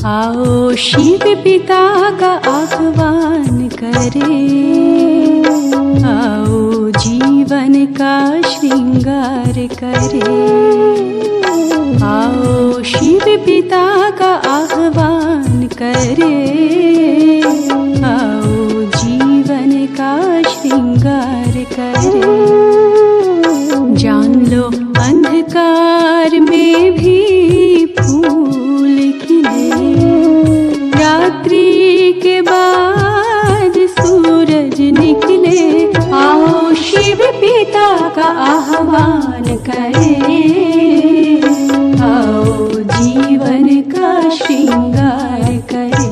आओ शिव पिता का आह्वान करे, आओ जीवन का श्रृंगार करे। आओ शिव पिता का आह्वान करे, आओ जीवन का श्रृंगार करे। जान लो अंधकार में भी फूल खिले, रात्रि के बाद सूरज निकले। आओ शिव पिता का आह्वान करे, आओ जीवन का श्रृंगार करे।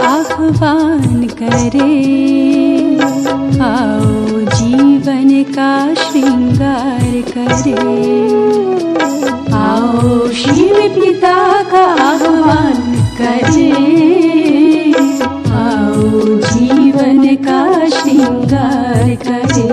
आह्वान करे, आओ जीवन का श्रृंगार करे। आओ शिव पिता का आह्वान करे, आओ जीवन का श्रृंगार करे।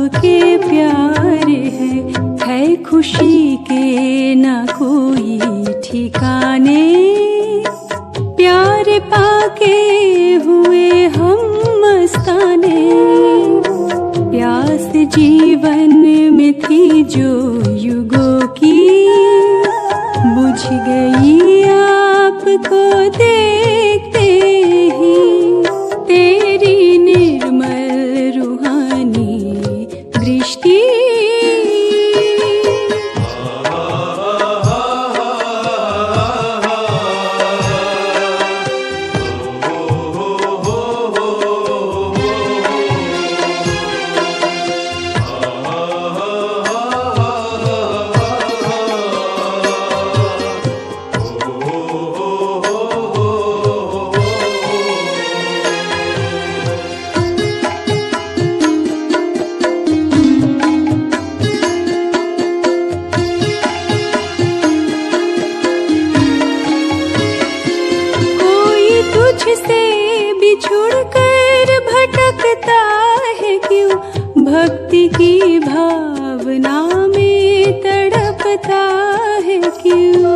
आपके प्यार है खुशी के ना कोई ठिकाने। प्यार पाके हुए हम मस्ताने, प्यास जीवन में थी जो युगों की, बुझ गई आपको देखते ही। तेरी निर्मल रूहानी दृष्टि से बिछुड़ कर भटकता है क्यों, भक्ति की भावना में तड़पता है क्यों।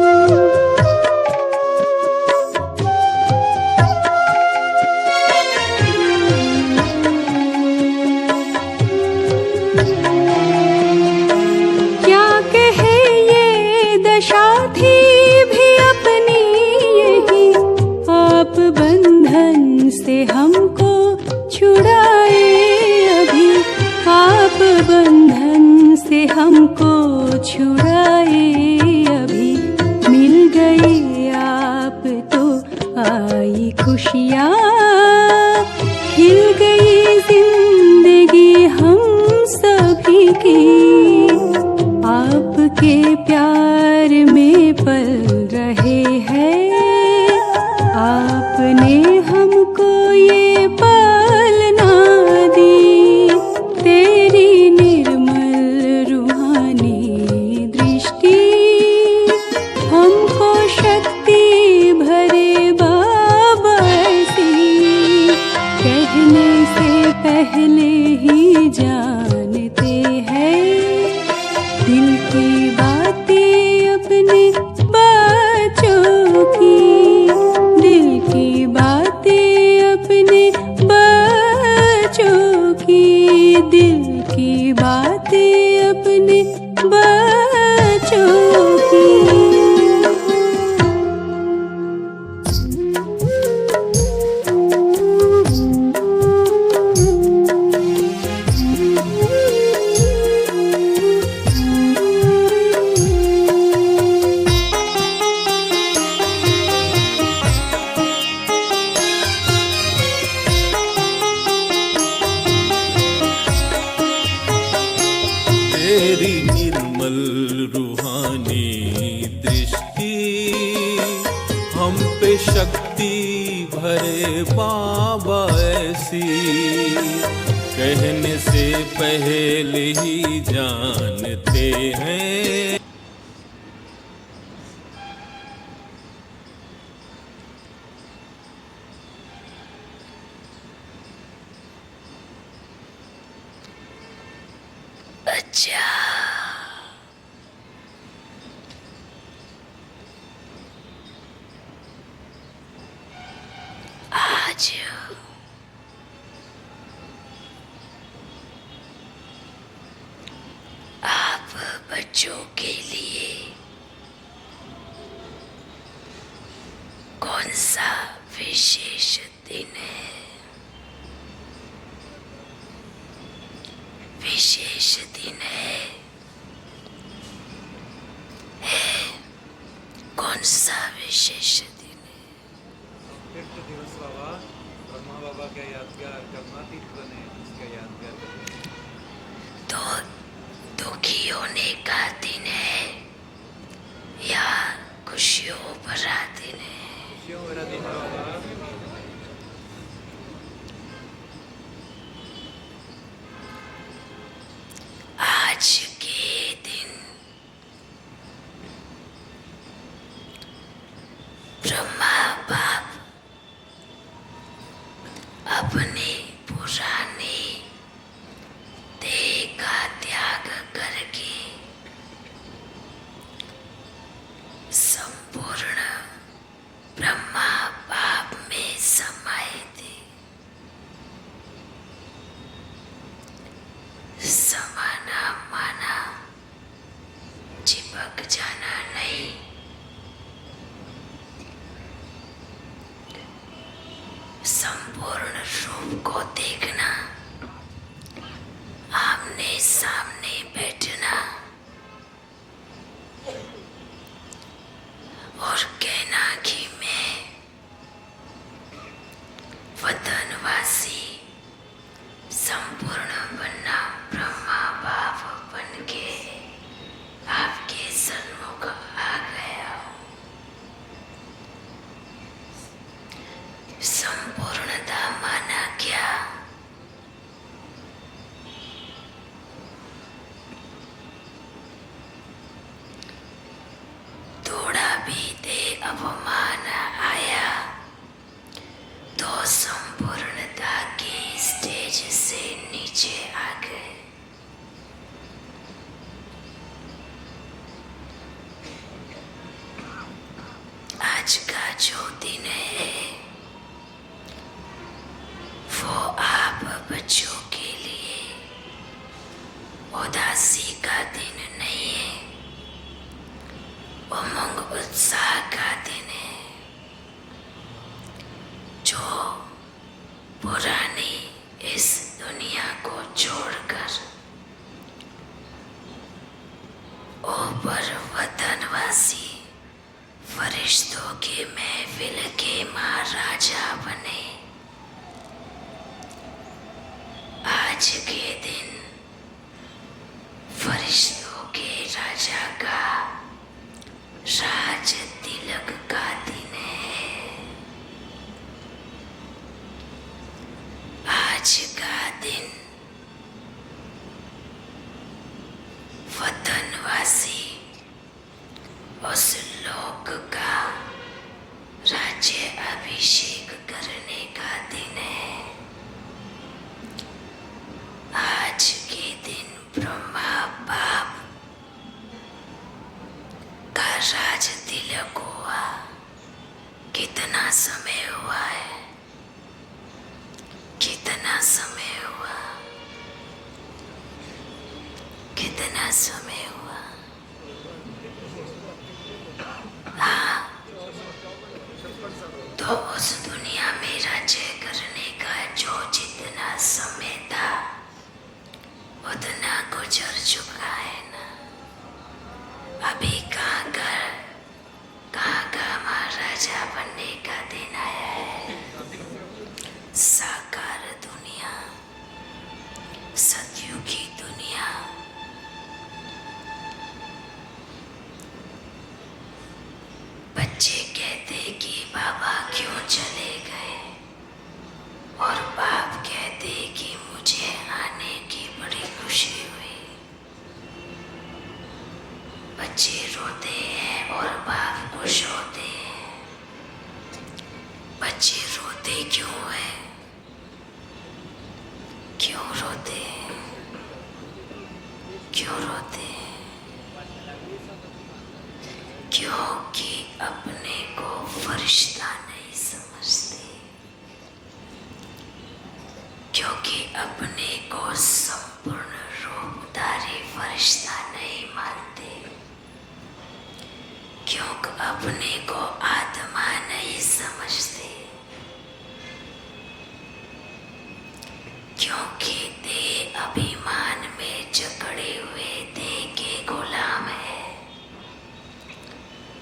क्या कहे ये दशा थी भी अपनी यही, आप बंधन से हमको छुड़ाए अभी। आप बंधन से हमको छुड़ाए अभी। मिल गए आप तो आई खुशियाँ, खिल गई जिंदगी हम सभी की। आपके प्यार में पल रहे हैं, आपने हमको ये पालना दी। तेरी निर्मल रूहानी दृष्टि हमको शक्ति भरे बाबा ऐसी, कहने से पहले ही जानते हैं दिल की बातें अपने बच्चों की। दिल की बातें अपने बच्चों की, दिल की बातें अपने बच्चों की। तेरी निर्मल रूहानी दृष्टि हम पे शक्ति भरे बाबा ऐसी, कहने से पहले ही जानते हैं। अच्छा, आज आप बच्चों के लिए कौन सा विशेष दिन है? विशेष दिन है कौन सा विशेष दिन है? अमृत दिवस बाबा, ब्रह्मा बाबा का यादगार, कर्मातीत बने उसका यादगार। तो दुखी होने का दिन है या खुशियों भरा दिन है? खुशियों भरा दिन है बाबा। आज के दिन ब्रह्मा बाप अपने पुराने देखा आमने सामने बैठना और कहना कि मैं वतनवासी संपूर्ण बनना ब्रह्मा बाप बन के आपके सन्मुख आ गया हूँ। संपूर्णता माना क्या? थोड़ा भी दे अपमान आया तो संपूर्णता के स्टेज से नीचे आ गए। आज का जो दिन है वो आप बच्चों के लिए उदासी का दिन नहीं है, उमंग उत्साह का दिन है। जो पुरानी इस दुनिया को छोड़कर ऊपर वतनवासी फरिश्तों के महफिल के महाराजा बने। आज के दिन फरिश्तों के राजा का राज तिलक का दिन है। आज का दिन वतनवासी उस लोक का राज्य अभिषेक करने का दिन है। आज के दिन ब्रह्मा बाप का राज तिलक हुआ। कितना समय हुआ है? कितना समय हुआ? कितना समय हुआ? हाँ, तो उस दुनिया में राज्य करने का जो जितना समय था उतना गुजर चुका है ना। अभी कहाँ का महाराजा बनने का दिन आया है। साकार दुनिया, सतयुगी दुनिया, बच्चे कहते कि बाबा क्यों चले गए और बाप कहते कि मुझे आने की बड़ी खुशी हुई। बच्चे रोते हैं और बाप खुश होते हैं। बच्चे रोते क्यों है? क्यों रोते हैं? क्यों रोते हैं? क्योंकि अपने को फरिश्ता नहीं समझते, क्योंकि अपने को संपूर्ण रूपधारी फरिश्ता नहीं मानते, क्योंकि अपने को आत्मा नहीं समझते, क्योंकि देह अभिमान में जकड़े हुए देह के गुलाम है।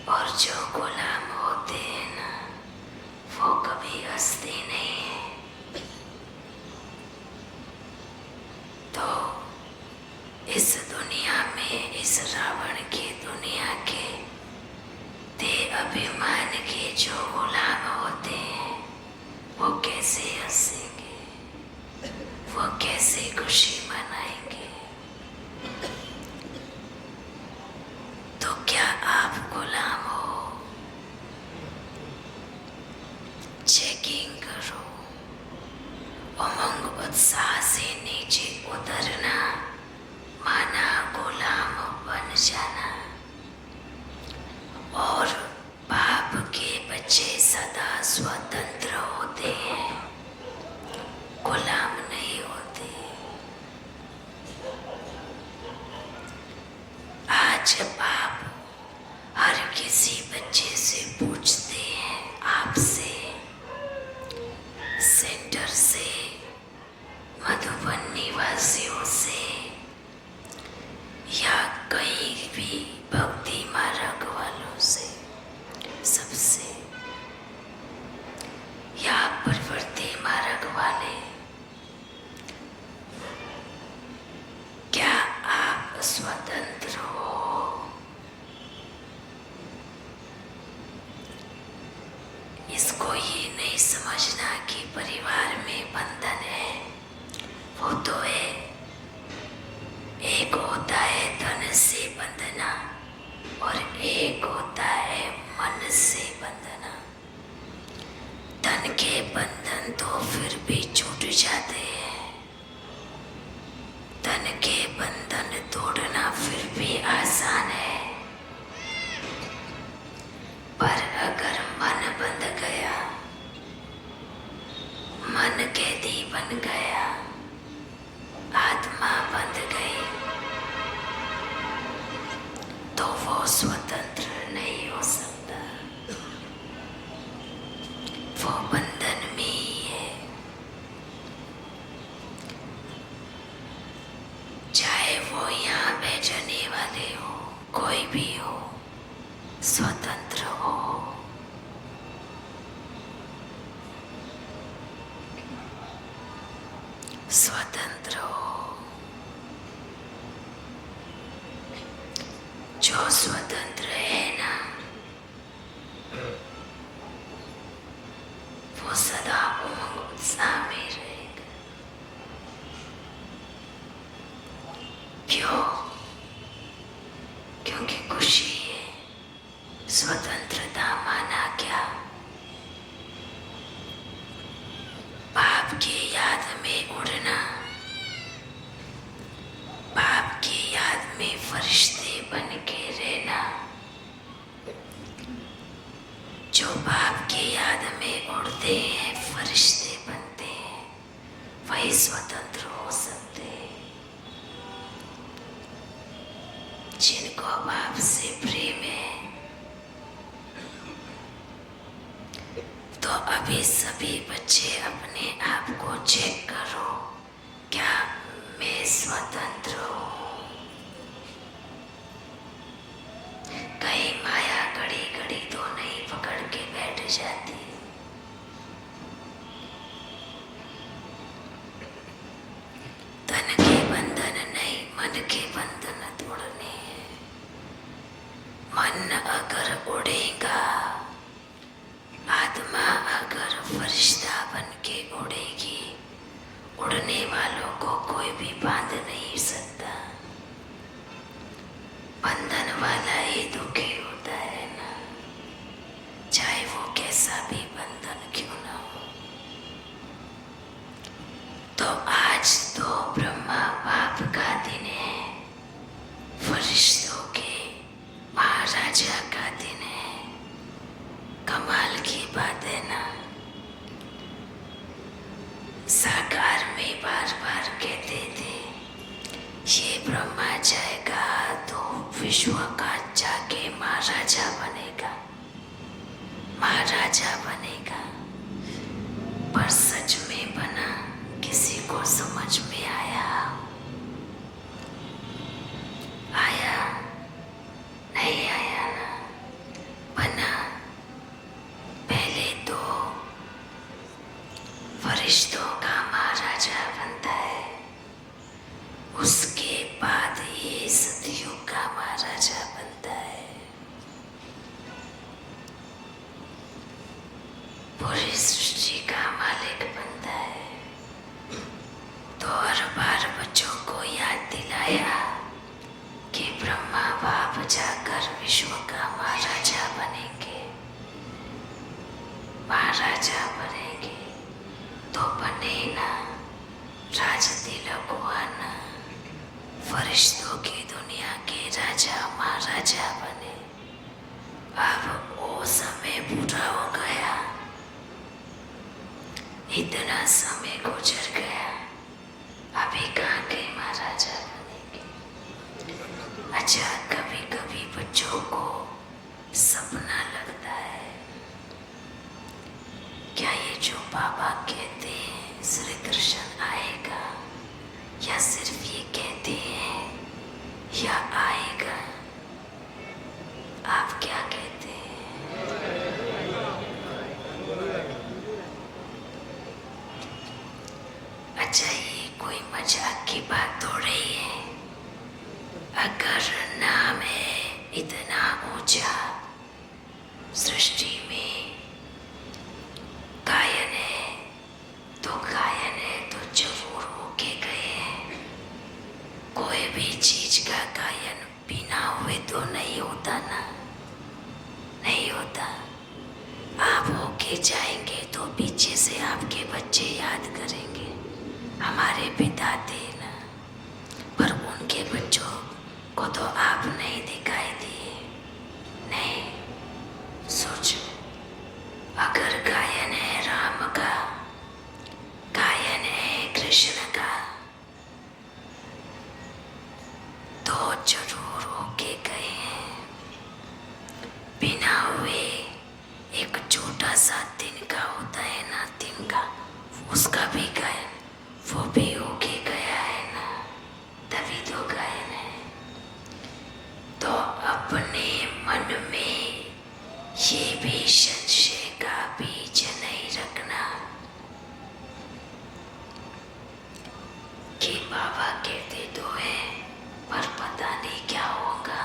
और जो गुलाम होते हैं ना वो कभी हंसते नहीं है। तो इस दुनिया में, इस रावण की दुनिया के देह अभिमान के जो गुलाम होते हैं वो कैसे हंसेंगे? वो कैसे खुशी मनाएंगे? तो क्या आप गुलाम हो? चेकिंग करो। उमंग उत्साह से नीचे उतरना माना गुलाम बन जाना। और बाप के बच्चे सदा स्वतंत्र होते हैं, गुलाम नहीं होते। आज बाप हर किसी बच्चे से पूछते हैं, आपसे, सेंटर से, मधुबन निवासियों से, समझना कि परिवार में बंधन है, वो तो है। एक होता है धन से बंधना और एक होता है मन से बंधना। धन के बंधन तो फिर भी छूट जाते हैं, धन के बंधन तोड़ना फिर भी आसान है। पर अगर मन बंध गया, मन कैदी बन गया, आत्मा बंध गई, तो वो स्वतंत्र नहीं हो सकता, वो बंधन में ही है। चाहे वो यहाँ बैठने वाले हो, कोई भी हो, स्वतंत्र हो। स्वतंत्र हो। जो स्वतंत्र है ना, वो सदा उमंग उत्साह में रहेगा। क्यों? क्योंकि खुशी है। स्वतंत्रता माना क्या? बाप की याद में उड़ना, बाप की याद में फरिश्ते बन के रहना। जो बाप की याद में उड़ते हैं, फरिश्ते बनते हैं, वही स्वतंत्र हो सकते हैं। जिनको बाप से प्रेम है, तो अभी सभी बच्चे अपने आप को चेक करो, क्या मैं स्वतंत्र हूँ? कहीं माया घड़ी घड़ी तो नहीं पकड़ के बैठ जाती। धन के बंधन नहीं, मन के बंधन तोड़ने हैं। मन अगर उड़ेगा, आत्मा अगर फरिश्ता बन के उड़ेगी, उड़ने वालों को कोई भी बांध नहीं सकता। बंधन वाला ही दुखी होता है ना, चाहे वो कैसा भी बंधन क्यों ना हो। तो आज तो ब्रह्मा बाप का दिन है, फरिश्तों के महाराजा का दिन है। कमाल की बात है ना। साकार में बार बार कहते थे, ये ब्रह्मा जाएगा तो विश्व का जाके महाराजा बनेगा, महाराजा बनेगा। पर सच में बना? किसी को समझ में आया? आया? नहीं आया ना। बना। पहले तो फरिश्तों का महाराजा बनता है, उसके बाद ये सतयुग का महाराजा बनता है। पूरी सृष्टि का मालिक बनता है। तो हर बार बच्चों को याद दिलाया कि ब्रह्मा बाप जाकर विश्व का महाराजा बनेंगे, महाराजा बनेंगे। तो बने ना, राज तिलक हुआ ना, फरिश्तों की दुनिया के राजा महाराजा बने। अब वो समय पूरा हो गया, इतना समय गुजर गया, अभी कहाँ के महाराजा बनेंगे? अच्छा, कभी कभी बच्चों को सपना लगता है, क्या ये जो बाबा कहते हैं श्री कृष्ण आएगा, या सिर्फ ये कहते हैं या आएगा? आप क्या कहते हैं? अच्छा, ये कोई मजाक की बात हो रही है? अगर नाम है इतना ऊंचा, सृष्टि में गायन है भी चीज का गायन बिना हुए तो नहीं होता ना, नहीं होता। आप होके जाएंगे तो पीछे से आपके बच्चे याद करेंगे हमारे पिता थे ना, पर उनके बच्चों को तो आप नहीं दिखाई दिए। नहीं, सोचो, अगर गायन है राम का, गायन है कृष्ण का, तो जरूर होके गए हैं। बिना हुए एक छोटा सा दिन का होता है ना, दिन का, उसका भी गायन वो भी होके गया है ना, तभी तो गायन है। तो अपने मन में ये भी संशय का बीज नहीं रखना कि बाबा कहते तो है पर पता नहीं क्या होगा।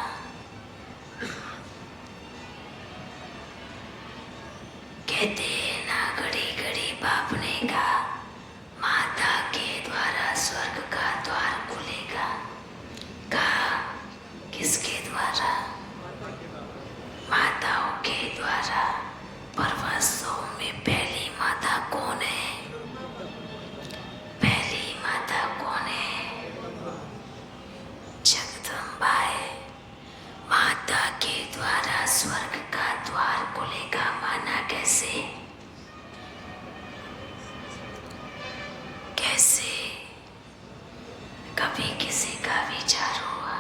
कहते हैं ना, घड़ी घड़ी बाप ने कहा माता के द्वारा स्वर्ग का द्वार खुलेगा। कहा किसके द्वारा? माताओं के द्वारा। पर वास्तव में पहली माता कौन है? पहली माता कौन है? जगदम्बा है। माता के द्वारा स्वर्ग का द्वार खुलेगा माना कैसे? कैसे? कभी किसी का विचार हुआ?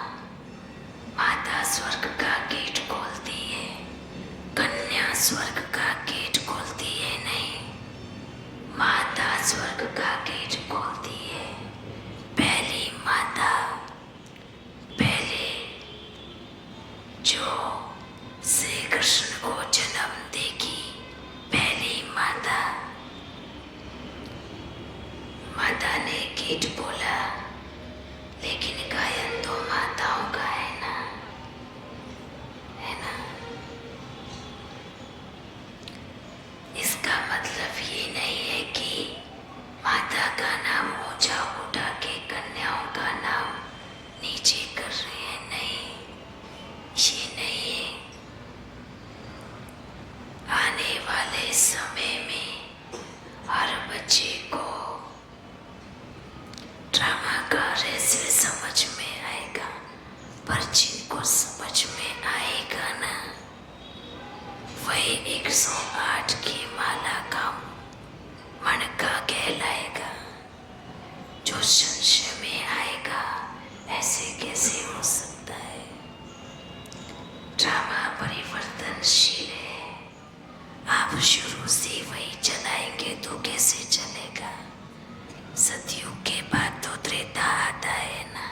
माता स्वर्ग का गेट खोलती है, कन्या स्वर्ग का गेट खोलती है? नहीं, माता स्वर्ग का गेट खोलती है। पहली माता, पहले जो श्री कृष्ण को जन्म देगी, पहली माता, माता ने गेट बोला, लेकिन गायन तो माताओं का है ना, है ना। इसका मतलब ये नहीं है कि माता का नाम ऊंचा उठा के कन्याओं का नाम नीचे कर रहे हैं, नहीं, ये नहीं है। आने वाले समय में हर बच्चे को ड्रामा का रहस्य समझ में आएगा, पर जिनको समझ में आएगा ना, वही 108 की माला का मणका कहलाएगा। जो संशय में आएगा ऐसे कैसे हो सकता है? ड्रामा परिवर्तनशील है, आप शुरू से वही चलाएंगे तो कैसे चलेगा? सतयुग के बाद तो त्रेता आता है ना,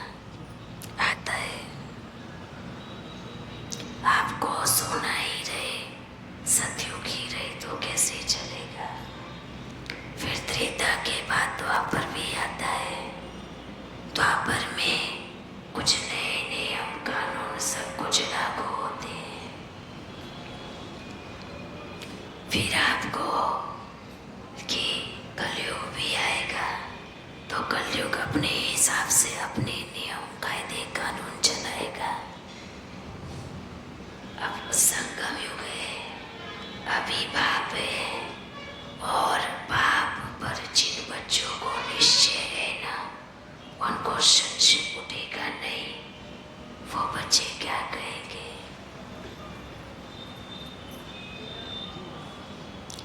आता है। आपको सोना ही रहे, सतयुग ही रहे तो कैसे चलेगा? फिर त्रेता के बाद द्वापर भी आता है। द्वापर में कुछ नए नियम कानून सब कुछ लागू होते हैं। फिर आपको कि कलयुग भी आएगा, तो कलयुग अपने हिसाब से अपने नियम कायदे कानून चलाएगा। अब संगम युग है, अभी बाप है, और बाप पर जिन बच्चों को निश्चय है ना, उनको संशय उठेगा नहीं। वो बच्चे क्या कहेंगे?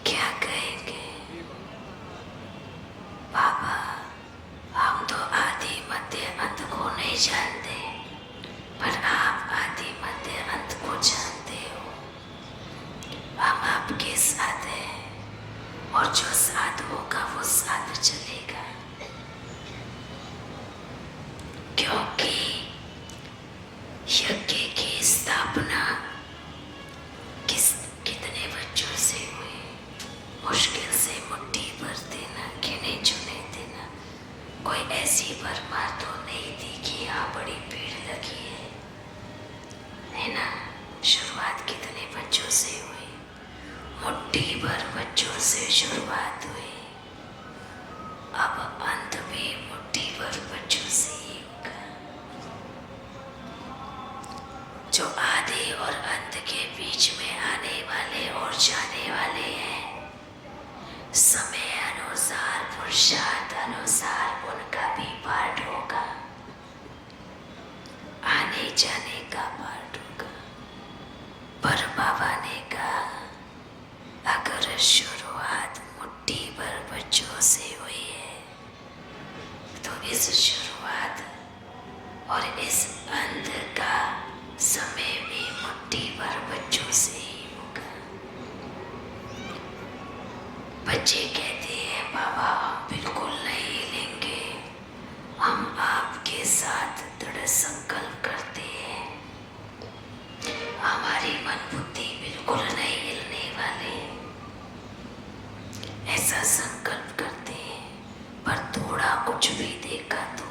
क्या कहेंगे? बाबा, हम तो आदि मध्य अंत को नहीं जानते, पर आप आदि मध्य अंत को जानते हो। हम आपके साथ हैं, और जो साथ होगा वो साथ चलेगा। क्योंकि यज्ञ की स्थापना कितने बच्चों से हुई? मुश्किल से मुट्ठी भर देना, गिने चुने देना। कोई ऐसी भरमार तो नहीं थी कि यहाँ बड़ी भीड़ लगी है ना। शुरुआत कितने बच्चों से हुई? मुट्ठी भर बच्चों से शुरुआत हुई, अब अंत भी मुट्ठी भर बच्चों से ही होगा। जो आदि और अंत के बीच में आने वाले और जाने वाले हैं, समय अनुसार पुरुषार्थ अनुसार उनका भी पाठ होगा, आने जाने का पाठ होगा। पर बाबा ने कहा अगर शुरुआत मुट्ठी भर बच्चों से हुई है तो इस शुरुआत और इस अंत का समय भी मुट्ठी भर बच्चों से ही होगा। बच्चे कहते हैं बाबा हम बिल्कुल नहीं लेंगे, हम आपके साथ दृढ़ संकल्प करते हैं, हमारी मन बुद्धि बिल्कुल नहीं हिलने वाली, ऐसा संकल्प करते हैं। पर थोड़ा कुछ भी देखा तो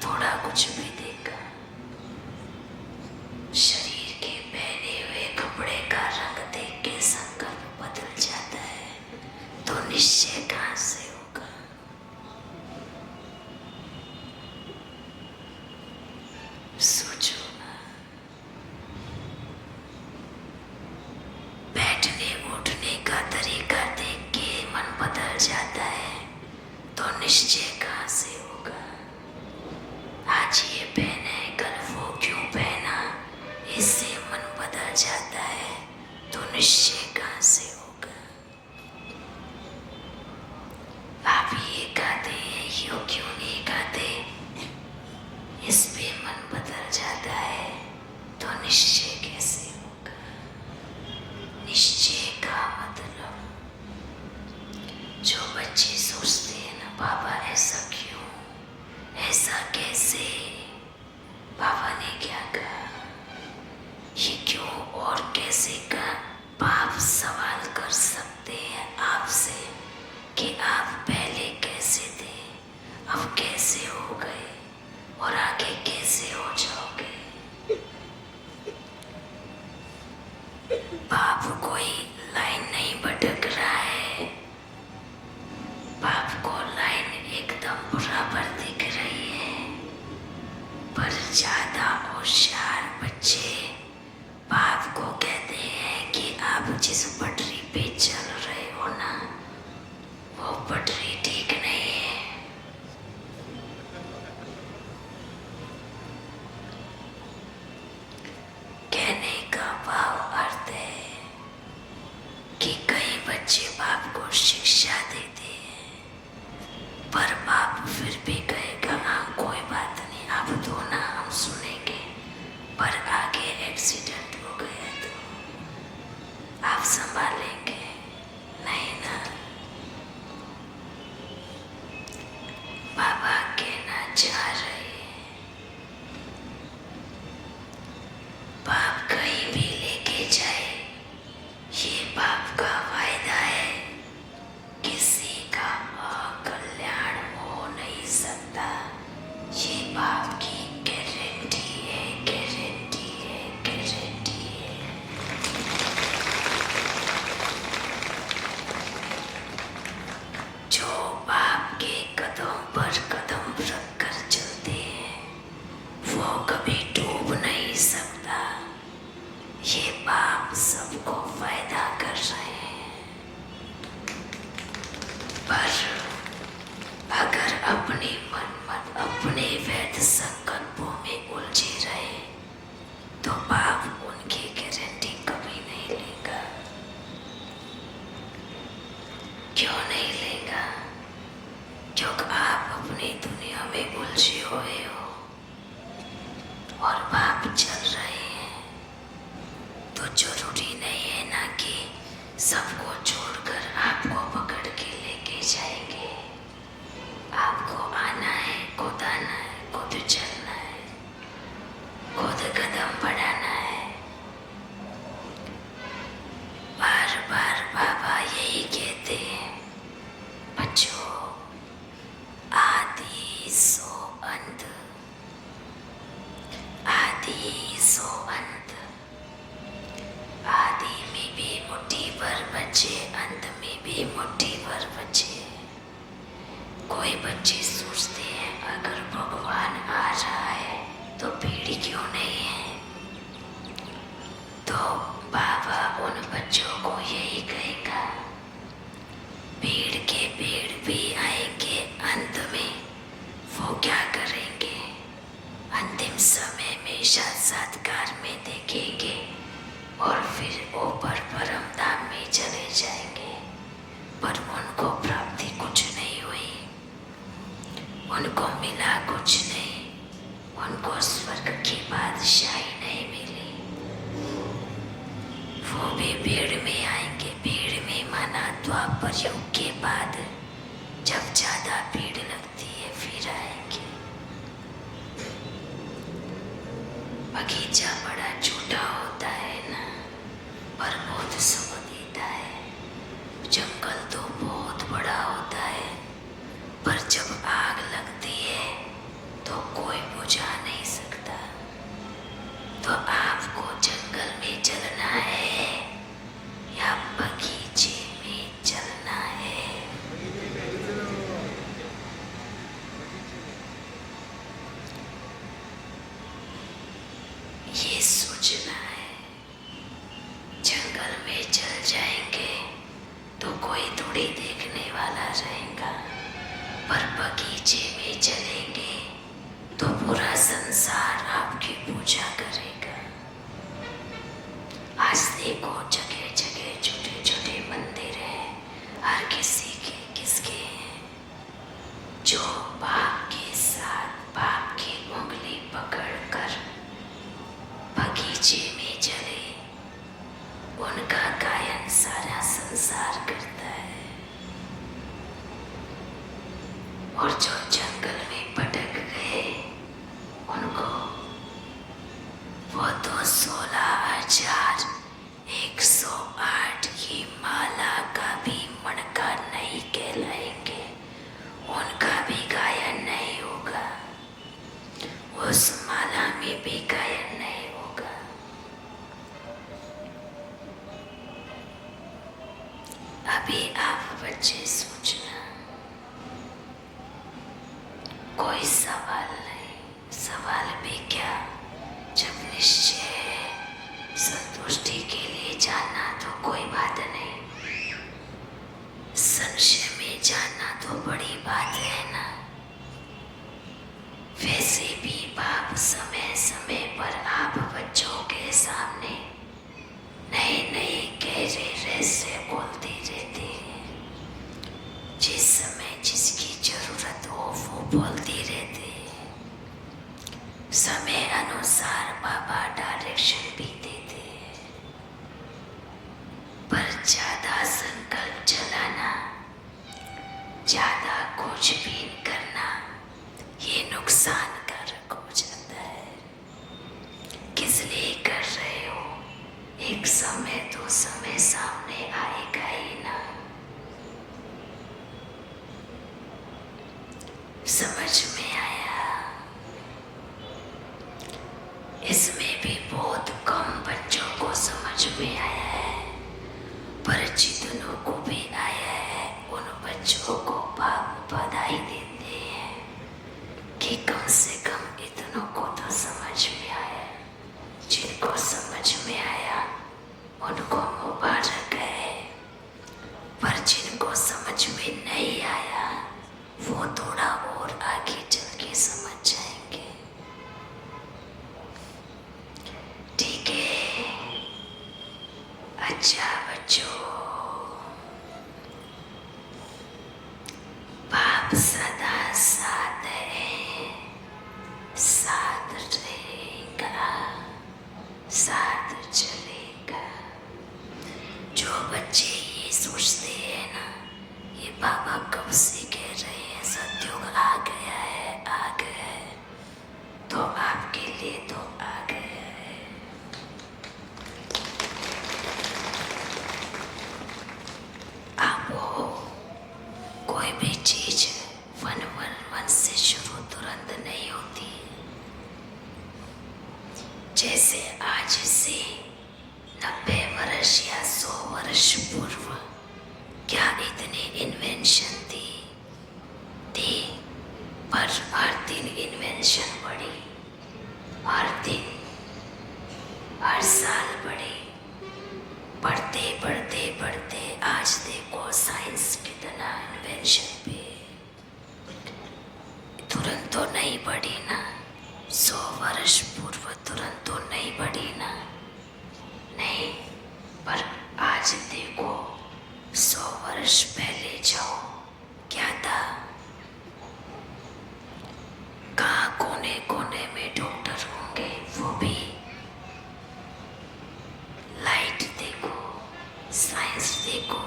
थोड़ा कुछ भी देखा, शरीर के पहने हुए कपड़े का रंग देख के संकल्प बदल जाता है, तो निश्चय कहाँ से होगा? सोचो ना। बैठने उठने का तरीका देख के मन बदल जाता है, तो निश्चय कहाँ से होगा? आज ये पहना है कल वो क्यों पहना, इससे मन बदल जाता है, तो निश्चय कहाँ से होगा? आप ये कहते हैं यो क्यों नहीं कहते, इस पे मन बदल जाता है, तो निश्चय कैसे होगा? निश्चय का मतलब, जो बच्चे सोचते हैं ना बाबा ऐसा क्यों, ऐसा कैसे, बाबा ने क्या कहा, ये क्यों और कैसे का बाप सवाल कर सकते हैं आपसे कि आप पहले कैसे थे, अब कैसे हो गए और आगे कैसे हो जाओगे। बाप कोई लाइन नहीं भटक रहा है, बाप को लाइन एकदम बराबर दिख रही है। पर ज्यादा होशियार बच्चे बाप को कहते हैं कि आप जिस पटरी पे चल रहे हो ना, वो पटरी ठीक नहीं है। कहने का भाव अर्थ है कि कई बच्चे बाप को शिक्षा देते हैं, पर बाप फिर भी कहेगा हाँ कोई बात नहीं, आप दो ना हम सुनेंगे, पर आगे एक्सीडेंट हो गया तो आप संभालेंगे नहीं ना। बाबा कहना चाह रहे हैं बाप कहीं भी लेके जाए, ये बाप का वायदा है, किसी का अकल्याण हो नहीं सकता, ये बाप की गारंटी है, गारंटी है, गारंटी है। जो बाप के कदम पर कदम रख कर चलते हैं, वो कभी डूब नहीं सकता, ये बाप सबको फायदा कर रहे हैं। पर अगर अपने मन अपने वैध संकल्पों में उलझे रहे, तो बाप उनकी गारंटी कभी नहीं लेगा। क्यों नहीं लेगा? क्योंकि आप अपनी दुनिया में उलझे हुए हो और बाप चल रहे हैं, तो जरूरी नहीं है ना कि सबको छोड़कर आपको पकड़ के लेके जाएंगे। आपको आना है, खुद आना है, खुद चलना है, खुद कदम बढ़ाना है। बार बार बाबा यही कहते हैं बच्चों, आदि सो अंत, आदि सो अंत। आदि में भी मुट्ठी भर बच्चे, अंत में भी मुट्ठी भर बच्चे। कोई बच्चे सोचते हैं अगर भगवान आ रहा है तो पीढ़ी वो क्या करेंगे? अंतिम समय में साक्षात्कार में देखेंगे और फिर ऊपर परम धाम में चले जाएंगे। पर उनको प्राप्ति कुछ नहीं हुई, उनको मिला कुछ नहीं, उनको स्वर्ग की बादशाही नहीं मिली। वो भी भीड़ में आएंगे, भीड़ में माना द्वापर युग के बाद जब ज्यादा भीड़ लगती है फिर आएंगे। बगीचा बड़ा छोटा होता है ना, पर बहुत सुख देता है। जंगल तो बहुत बड़ा होता है, पर जब आग लगती है तो कोई बुझा नहीं सकता। तो आपको जंगल में चलना है या बगीचे में चलना है? ये सोचना है। जंगल में चल जाएंगे तो कोई थोड़ी देखने वाला रहेगा, पर बगीचे में चलेंगे तो पूरा संसार आपकी पूजा करेगा। आज देखो जगह जगह छोटे छोटे मंदिर हैं, हर किसी के किसके हैं। जो बाप के साथ बाप की उंगली पकड़कर बगीचे में चले, उनका गायन सारा संसार करता है। और जो जंगल में भटक गए उनको वो तो 16,108 की माला का भी मणका नहीं कहलाएंगे, उनका भी गायन नहीं होगा, उस माला में भी गायन नहीं होगा। अभी आप बच्चे सोचना, कोई सवाल नहीं। सवाल भी क्या, जब निश्चय है संतुष्टि के लिए जानना तो कोई बात नहीं, संशय में जानना तो बड़ी बात है ना। वैसे भी बाप समय समय पर आप बच्चों के सामने नए नए गहरे रहस्य बोलते रहते हैं। जिस समय जिसकी जरूरत हो वो बोलते रहते हैं। समय अनुसार बाबा डायरेक्शन भी देते हैं, पर ज्यादा संकल्प चलाना, ज्यादा कुछ भी करना, ये नुकसानकारक हो जाता है। किस लिए कर रहे हो? एक समय तो समय सामने आएगा ही ना। समझ में आया? इसमें भी बहुत कम बच्चों को समझ में आया है, पर जितनों को भी आया है उन बच्चों को बाप बधाई देते हैं कि कम से कम इतनों को तो समझ में आया। जिनको समझ में आया उनको मुबारक है, पर जिनको समझ में नहीं आया वो थोड़ा और आगे चल के समझ जाएंगे। ठीक है? अच्छा बच्चों, बाप सदा साथ है, साथ रहेगा, साथ चलेगा। जो बच्चे ये सोचते हैं ना, ये बाबा कब से कह रहे हैं सत्युग आ गया है, आ गया है, तो आपके लिए तो आ गया है। आप हो, कोई भी चीज वन से शुरू तुरंत नहीं होती। जैसे आज से 90 वर्ष या 100 वर्ष पूर्व क्या इतनी इन्वेंशन थी? पर हर दिन इन्वेंशन बढ़ी, हर दिन, हर साल बढ़ी। बढ़ते बढ़ते बढ़ते आज देखो साइंस कितना इन्वेंशन पे। तुरंत तो नहीं बढ़ी ना, 100 वर्ष पूर्व तुरंत तो नहीं बढ़ी ना, नहीं, पर आज देखो 100 वर्ष पहले जाओ क्या था, कहाँ कोने कोने में डॉक्टर होंगे, वो भी लाइट देखो, साइंस देखो,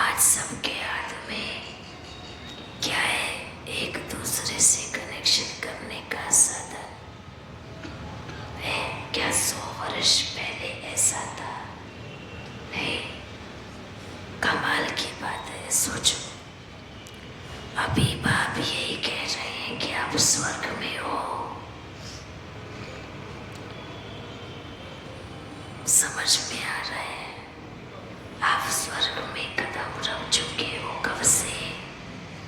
आज सबके हाथ में क्या है, एक दूसरे से कनेक्शन करने का साधन है। क्या 100 वर्ष पहले ऐसा था? नहीं, कमाल की बात है। सोचो, अभी बाप यही कह रहे हैं कि आप स्वर्ग में हो, समझ में आ रहा है, आप स्वर्ग में कदम रख चुके हो, कब से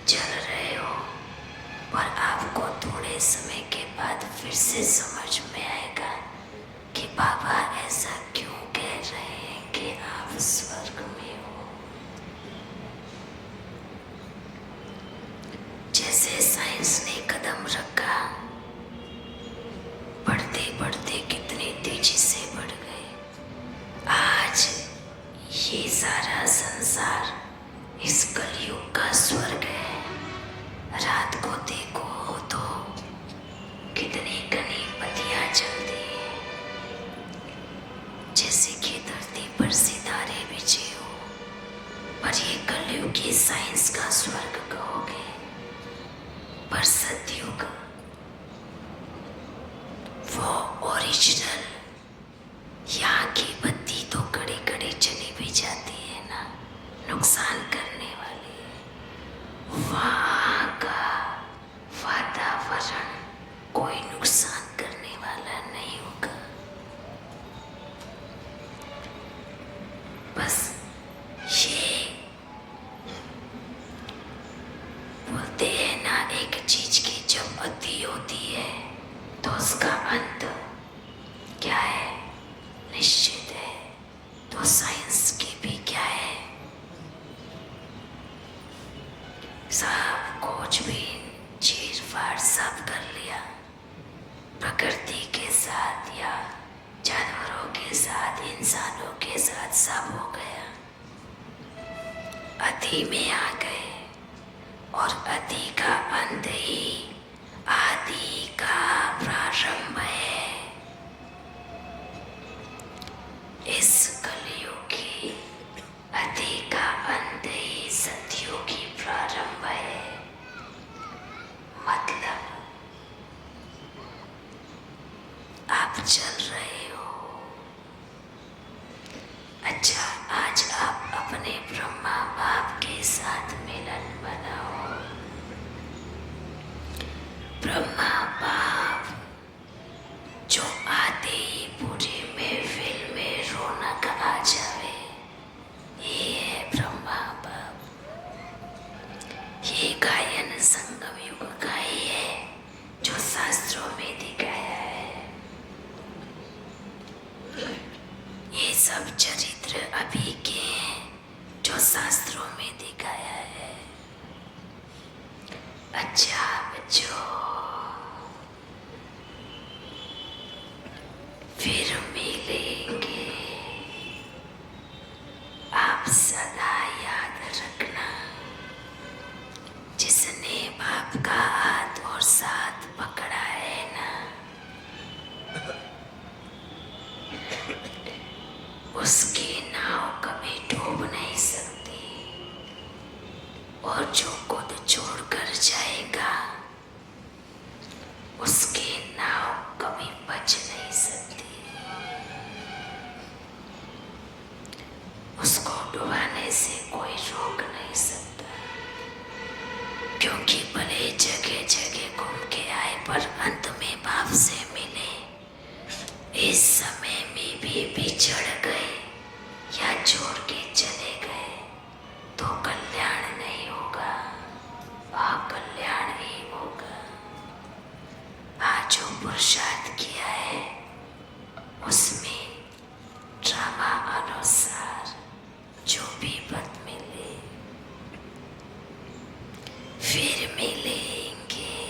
चल रहे हो, पर आपको थोड़े समय के बाद फिर से समझ में आएगा कि बाबा ऐसा क्यों कह रहे हैं कि आप स्वर्ग में हो। जैसे साइंस ने कदम रखा, बढ़ते बढ़ते कितनी तेजी से बढ़ गए, आज ये सारा संसार इस कलयुग का स्वर्ग है। रात को देखो तो कितनी घनी बत्तियां जलती हैं, जैसे कि धरती पर सितारे बिछे हो, पर ये कलयुग की साइंस का स्वर्ग कहोगे, पर सतयुग वो ओरिजिनल, यहाँ की बत्ती तो कड़ी कड़ी चली भी जाती है ना, नुकसान करने वाली है। वहाँ का वातावरण कोई नुकसान करने वाला नहीं होगा। बस ये बोलते हैं ना, एक चीज की जब अति होती है तो उसका अंत क्या है, निश्चित है। तो साइंस की भी क्या है, सब खोजबीन चीर फाड़ सब कर लिया, प्रकृति के साथ या जानवरों के साथ, इंसानों के साथ सब हो गया, अति में आ गए, और अति का अंत ही आदि का प्रारंभ है। इस कलयुग की अति का अंत ही सतयुग की प्रारंभ है। मतलब आप चल रहे हो। अच्छा, आज आप अपने ब्रह्मा बाप के साथ मिलन बनाओ। ब्रह्मा बाप जो आते ही पूरे महफिल में रौनक आ जावे, ये है ब्रह्मा बाप। ये गायन संगम युग का ही है जो शास्त्रों में दिखाया है। ये सब चरित्र अभी के हैं जो शास्त्रों में दिखाया है। अच्छा बच्चों, फिर मिलेंगे। आप सदा याद रखना, जिसने बाप का हाथ और साथ पकड़ा है ना, उसकी नाव कभी डूब नहीं सकती, और जो खुद छोड़कर जाएगा उसकी नाव कभी बच नहीं सकती। उसको डुबाने से कोई रोक नहीं सकता, क्योंकि भले जगह जगह घूम के आए पर अंत में बाप से मिले। इस समय में भी बिछड़ गए या छोड़ के चले गए तो कल्याण नहीं होगा, अकल्याण ही होगा। आज जो पुरुषार्थ किया है उसमें ड्रामा अनुसार जो भी पद मिले फिर मिलेंगे।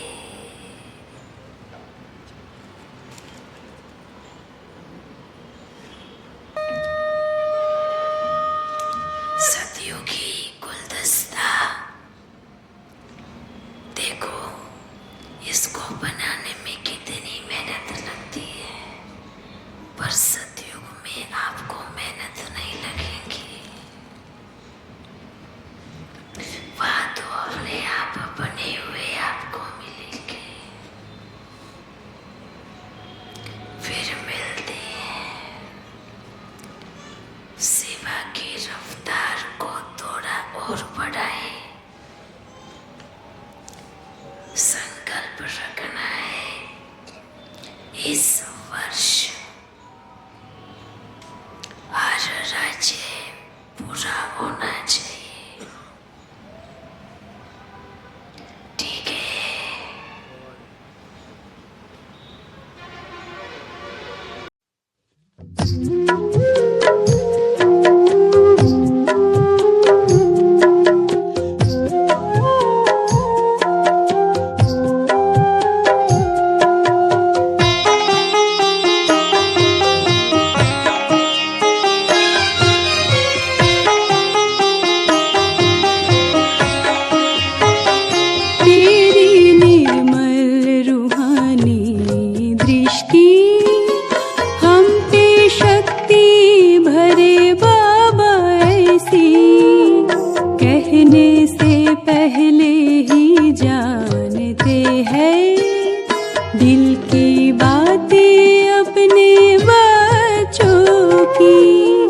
दिल की बातें अपने बच्चों की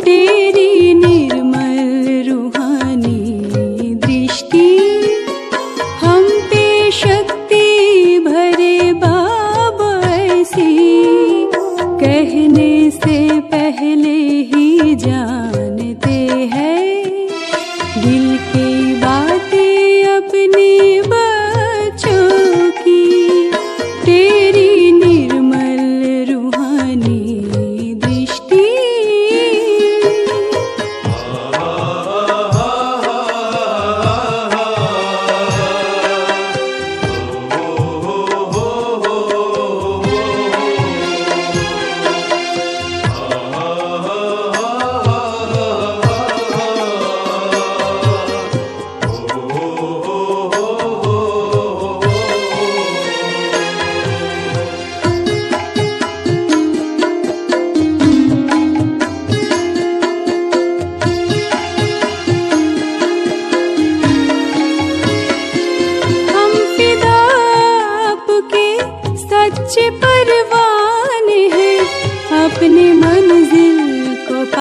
तेरी